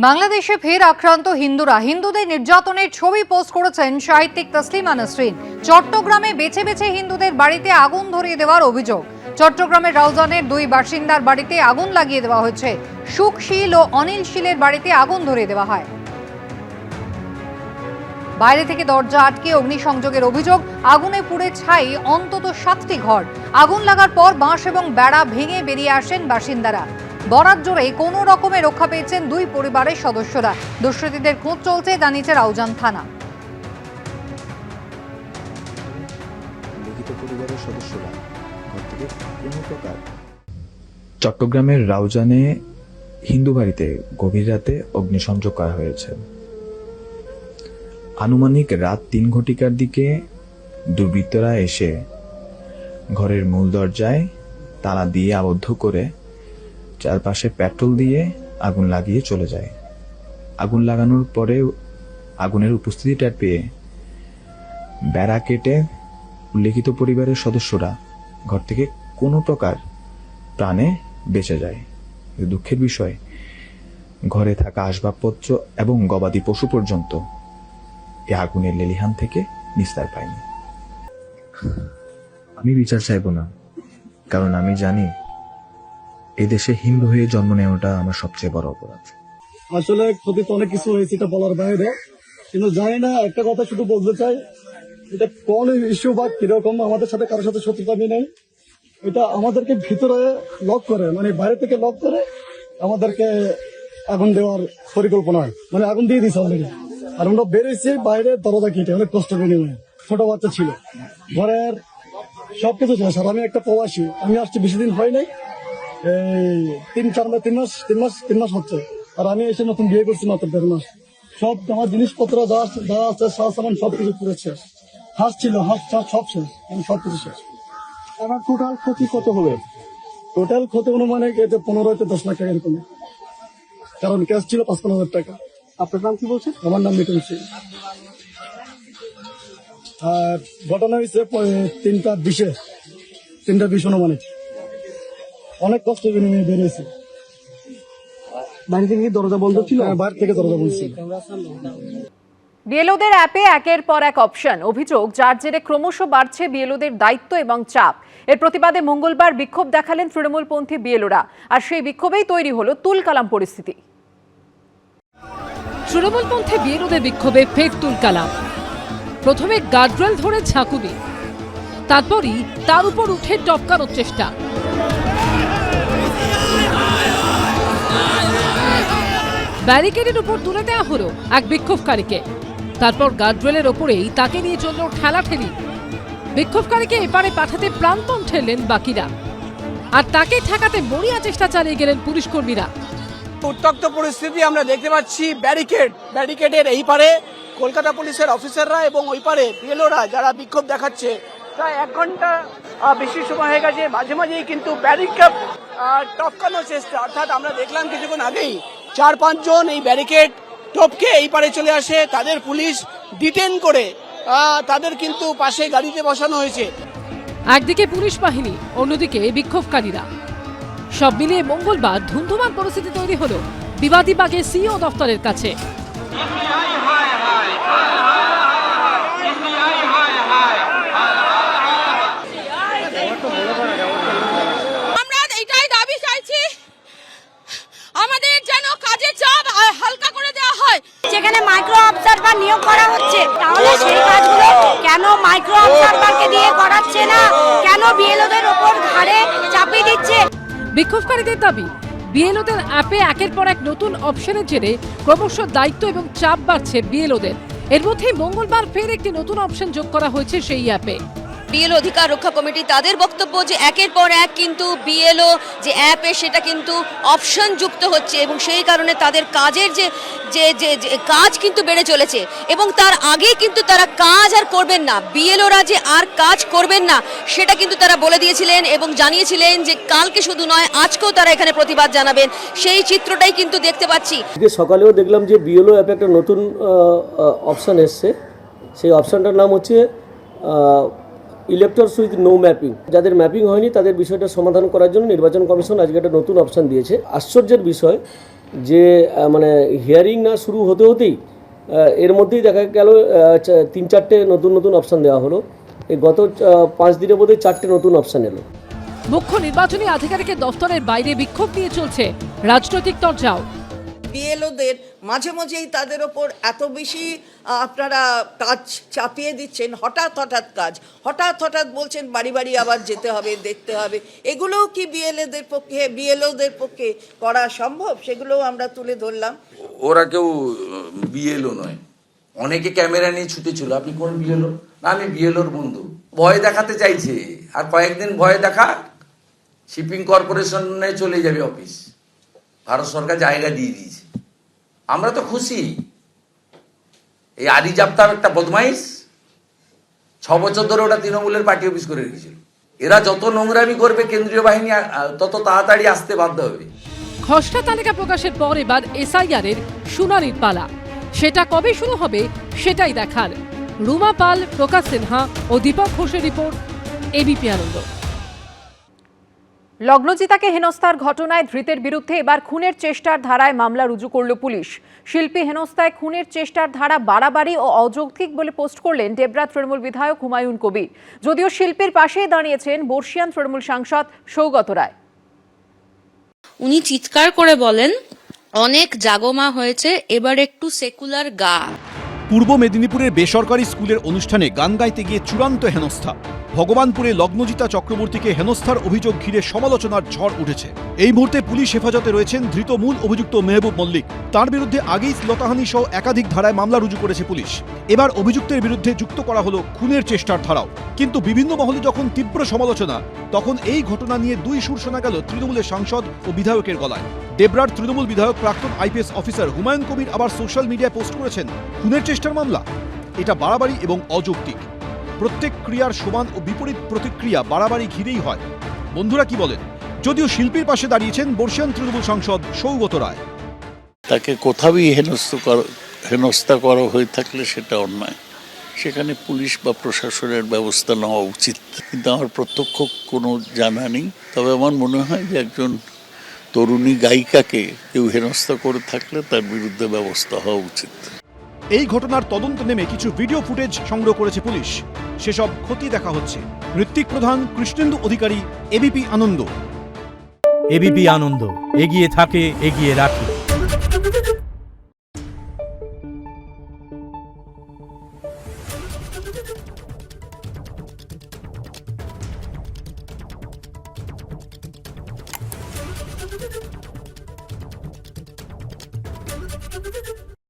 বাংলাদেশে ফের আক্রান্ত হিন্দুরা হিন্দুদের নির্যাতনের ছবি পোস্ট করেছেন সাহিত্যিক তসলিমা নাসরিন। চট্টগ্রামে বেছে বেছে হিন্দুদের বাড়িতে আগুন ধরিয়ে দেওয়ার অভিযোগ। চট্টগ্রামের রাউজানের দুই বাসিন্দার বাড়িতে আগুন লাগিয়ে দেওয়া হয়েছে। সুখ শীল ও অনিল শীলের বাড়িতে আগুন ধরিয়ে দেওয়া হয়। বাইরে থেকে দরজা আটকে অগ্নিসংযোগের অভিযোগ। আগুনে পুড়ে ছাই অন্তত 7টি ঘর। আগুন লাগার পর বাঁশ এবং বেড়া ভেঙে বেরিয়ে আসেন বাসিন্দারা। বরাত জোরে কোনো রকমে রক্ষা পেয়েছেন দুই পরিবারের সদস্যরা। দুষ্কৃতীদের খোঁজ চলছে, জানিয়েছে রাউজান থানা। চট্টগ্রামের রাউজানে হিন্দু বাড়িতে গভীর রাতে অগ্নিসংযোগ করা হয়েছে। আনুমানিক রাত 3 ঘটিকার দিকে দুর্বৃত্তরা এসে ঘরের মূল দরজায় তালা দিয়ে আবদ্ধ করে চারপাশে পেট্রোল দিয়ে আগুন লাগিয়ে চলে যায়। আগুন লাগানোর পরে আগুনের উপস্থিতি টের পেয়ে বেড়া কেটে উল্লেখিত পরিবারের সদস্যরা ঘর থেকে কোনো প্রকার প্রাণে বেঁচে যায়। দুঃখের বিষয়, ঘরে থাকা আসবাবপত্র এবং গবাদি পশু পর্যন্ত এই আগুনের লেলিহান থেকে নিস্তার পায়নি। আমি বিচার চাইব না, কারণ আমি জানি এই দেশে হিন্দু হয়ে জন্ম নেওয়াটা আমার সবচেয়ে বড় অপরাধ। আসলে ক্ষতি তো অনেক কিছু হয়েছে, এটা বলার বাইরে, কিন্তু জানি না, একটা কথা শুধু বলতে চাই, এটা কোন ইস্যু বা কিরকম আমাদের সাথে কারোর সাথে শত্রুতা নেই। এটা আমাদেরকে ভিতরে লক করে, মানে বাইরে থেকে লক করে আমাদেরকে আগুন দেওয়ার পরিকল্পনা, মানে আগুন দিয়ে দিয়েছে অলরেডি। আর আমরা বেরিয়েছি বাইরে দরজা কেটে, অনেক কষ্ট বিনিময়ে। ছোট বাচ্চা ছিল, ঘরের সবকিছু ছিল। স্যার, আমি একটা প্রবাসী, আমি আসছি বেশি দিন হয় নাই, এই 3 মাস হচ্ছে। আর আমি এসে নতুন বিয়ে করছি মাত্র 1.5 মাস। সব আমার জিনিসপত্র যা আছে, সামান সবকিছু পুরো শেষ। হাঁস ছিল, হাঁস সব শেষ, সবকিছু শেষ। আমার টোটাল ক্ষতি কত হবে? টোটাল ক্ষতি অনুমানিক 15 থেকে 10 লাখ টাকা এরকম, কারণ ক্যাশ ছিল 55,000 টাকা। আপনার নাম কি বলছেন? আমার নাম মিটন সিং। আর ঘটনা হয়েছে 3:20 অনুমানিক। অনেক কষ্ট বিনিময়ে বেরিয়েছে। বাইরে থেকে দরজা বন্ধ ছিল? বাইরে থেকে দরজা বন্ধ ছিল। বিএলওদের অ্যাপে একের পর এক অপশন। অভিযোগ, যার জেরে ক্রমশ বাড়ছে বিএলওদের দায়িত্ব এবং চাপ। এর প্রতিবাদে মঙ্গলবার বিক্ষোভ দেখালেন তৃণমূলপন্থী বিএলওরা। আর সেই বিক্ষোভেই তৈরি হলো তুলকালাম পরিস্থিতি। তৃণমূলপন্থী বিএলওদের বিক্ষোভে ফের তুলকালাম। প্রথমে গার্ডরেল ধরে ঝাঁকুনি, তারপরই তার উপর উঠে টপকানোর চেষ্টা। ব্যারিকেডের উপর তুলে দেওয়া হলো এক বিক্ষোভকারীকে, তারপর গার্ডরেলের ওপরেই তাকে নিয়ে চলল ঠেলাঠেলি। বিক্ষোভকারীকে এপারে পাঠাতে প্রাণপণ ঠেললেন বাকিরা, আর তাকে ঠেকাতে মরিয়া চেষ্টা চালিয়ে গেলেন পুলিশ কর্মীরা। উত্তপ্ত পরিস্থিতি আমরা দেখতে পাচ্ছি। ব্যারিকেডের এই পারে কলকাতা পুলিশের অফিসাররা এবং ওই পারে বিএলওরা যারা বিক্ষোভ দেখাচ্ছে। প্রায় 1 ঘন্টা বেশি সময় হয়ে গেছে। মাঝে মাঝেই কিন্তু ব্যারিকেড টপকানোর চেষ্টা, অর্থাৎ আমরা দেখলাম কিছুক্ষণ আগেই 4-5 জন এই ব্যারিকেড টপকে এই পারে চলে আসে। তাদের পুলিশ ডিটেন করে তাদের কিন্তু পাশে গাড়িতে বসানো হয়েছে। একদিকে পুলিশ বাহিনী, অন্যদিকে বিক্ষোভকারীরা। সব মিলিয়ে মঙ্গলবার ধুন্ধুমার পরিস্থিতি তৈরি হলো বিবাদী বাগে সিইও দফতরের কাছে। আমরা এটাই দাবি চাইছি, আমাদের যেন কাজের চাপ হালকা করে দেওয়া হয়। যেখানে মাইক্রো অবজারভার নিয়োগ করা হচ্ছে, তাহলে সেই কাজগুলো কেন মাইক্রো অবজারভারকে দিয়ে করাচ্ছে না? কেন বিএলওদের উপর ঘাড়ে চাপিয়ে দিচ্ছে? বিক্ষোভকারীদের দাবি, বিএলওদের অ্যাপে একের পর এক নতুন অপশনের জেরে ক্রমশ দায়িত্ব এবং চাপ বাড়ছে বিএলওদের। এর মধ্যেই মঙ্গলবার ফের একটি নতুন অপশন যোগ করা হয়েছে সেই অ্যাপে। বিএলও অধিকার রক্ষা কমিটি তাদের বক্তব্য যে একের পর এক কিন্তু বিএলও যে অ্যাপে সেটা কিন্তু অপশন যুক্ত হচ্ছে এবং সেই কারণে তাদের কাজের যে কাজ কিন্তু বেড়ে চলেছে এবং তার আগেই কিন্তু তারা কাজ আর করবেন না। বিএলওরা যে আর কাজ করবেন না সেটা কিন্তু তারা বলে দিয়েছিলেন এবং জানিয়েছিলেন যে কালকে শুধু নয়, আজকেও তারা এখানে প্রতিবাদ জানাবেন। সেই চিত্রটাই কিন্তু দেখতে পাচ্ছি। সকালেও দেখলাম যে বিএলও অ্যাপে একটা নতুন অপশন এসছে। সেই অপশনটার নাম হচ্ছে ইলেক্টরস উইথ নো ম্যাপিং। যাদের ম্যাপিং হয়নি তাদের বিষয়টা সমাধান করার জন্য নির্বাচন কমিশন আজকে একটা নতুন অপশন দিয়েছে। আশ্চর্যের বিষয় যে মানে হিয়ারিং না শুরু হতে হতেই এর মধ্যেই দেখা গেল 3-4টে নতুন নতুন অপশান দেওয়া হলো। এই গত 5 দিনের মধ্যে 4টে নতুন অপশান এলো। মুখ্য নির্বাচনী আধিকারিকের দফতরের বাইরে বিক্ষোভ নিয়ে চলছে রাজনৈতিক তরজাও। বিএলওদের মাঝে মাঝেই তাদের ওপর এত বেশি আপনারা কাজ চাপিয়ে দিচ্ছেন, হঠাৎ কাজ, হঠাৎ বলছেন বাড়ি বাড়ি আবার যেতে হবে, দেখতে হবে। এগুলোও কি বিএলওদের পক্ষে করা সম্ভব? সেগুলোও আমরা তুলে ধরলাম। ওরা কেউ বিএলও নয়, অনেকে ক্যামেরা নিয়ে ছুটেছিল। আপনি কোন বিএলও? না, আমি বিএলওর বন্ধু। ভয় দেখাতে চাইছে, আর কয়েকদিন ভয় দেখা শিপিং কর্পোরেশনে চলে যাবে অফিস। ভারত সরকার জায়গা দিয়ে দিয়েছে, আমরা তো খুশি। এই আদি জাপ্তার একটা বদমাইশ, 6 বছর ধরে ওটা তৃণমূলের পার্টি অফিস করে রেখেছিল। এরা যত নোংরামি করবে কেন্দ্রীয় বাহিনী তত তাড়াতাড়ি আসতে বাধ্য হবে। খসড়া তালিকা প্রকাশের পর এবার এসআইআর এর শুনানির পালা। সেটা কবে শুরু হবে সেটাই দেখার। রুমা পাল, প্রকাশ সিনহা ও দীপক ঘোষের রিপোর্ট, এবিপি আনন্দ। লগ্নজিতাকে হেনস্থার ঘটনায় ধৃতের বিরুদ্ধে এবার খুনের চেষ্টার ধারায় মামলা রুজু করল পুলিশ। শিল্পী হেনস্থায় খুনের চেষ্টার ধারা বাড়াবাড়ি ও অযৌক্তিক বলে পোস্ট করলেন ডেবরা তৃণমূল বিধায়ক হুমায়ুন কবির। যদিও শিল্পীর পাশেই দাঁড়িয়েছেন বর্ষিয়ান তৃণমূল সাংসদ সৌগত রায়। উনি চিৎকার করে বলেন, অনেক জাগমা হয়েছে, এবার একটু সেকুলার গা। পূর্ব মেদিনীপুরের বেসরকারি স্কুলের অনুষ্ঠানে গান গাইতে গিয়ে চূড়ান্ত হেনস্থা। ভগবানপুরে লগ্নজিতা চক্রবর্তীকে হেনস্থার অভিযোগ ঘিরে সমালোচনার ঝড় উঠেছে। এই মুহূর্তে পুলিশ হেফাজতে রয়েছেন ধৃত মূল অভিযুক্ত মেহবুব মল্লিক। তার বিরুদ্ধে আগেই শ্লীলতাহানি সহ একাধিক ধারায় মামলা রুজু করেছে পুলিশ। এবার অভিযুক্তের বিরুদ্ধে যুক্ত করা হলো খুনের চেষ্টার ধারাও। কিন্তু বিভিন্ন মহলে যখন তীব্র সমালোচনা, তখন এই ঘটনা নিয়ে দুই সুর শোনা গেল তৃণমূলের সাংসদ ও বিধায়কের গলায়। ডেবরার তৃণমূল বিধায়ক প্রাক্তন আইপিএস অফিসার হুমায়ুন কবির আবার সোশ্যাল মিডিয়ায় পোস্ট করেছেন, খুনের চেষ্টার মামলা এটা বাড়াবাড়ি এবং অযৌক্তিক। প্রত্যেক ক্রিয়ার সমান ও বিপরীত প্রতিক্রিয়া বাড়াবাড়ি ঘিরেই হয়। বন্ধুরা কি বলেন? যদিও শিল্পীর পাশে দাঁড়িয়েছেন বর্ষিয়ান তৃণমূল সাংসদ সৌগত রায়। তাকে কোথাওই হেনস্থা করা হয়ে থাকলে সেটা অন্যায়, সেখানে পুলিশ বা প্রশাসনের ব্যবস্থা নেওয়া উচিত। কিন্তু আমার প্রত্যক্ষ কোনো জানা নেই। তবে আমার মনে হয় যে একজন তরুণী গায়িকাকে কেউ হেনস্থা করে থাকলে তার বিরুদ্ধে ব্যবস্থা হওয়া উচিত। এই ঘটনার তদন্ত নেমে কিছু ভিডিও ফুটেজ সংগ্রহ করেছে পুলিশ। সেসব খতিয়ে দেখা হচ্ছে। ঋত্বিক প্রধান, কৃষ্ণেন্দু অধিকারী, এবিপি আনন্দ। এবিপি আনন্দ, এগিয়ে থাকে, এগিয়ে রাখে।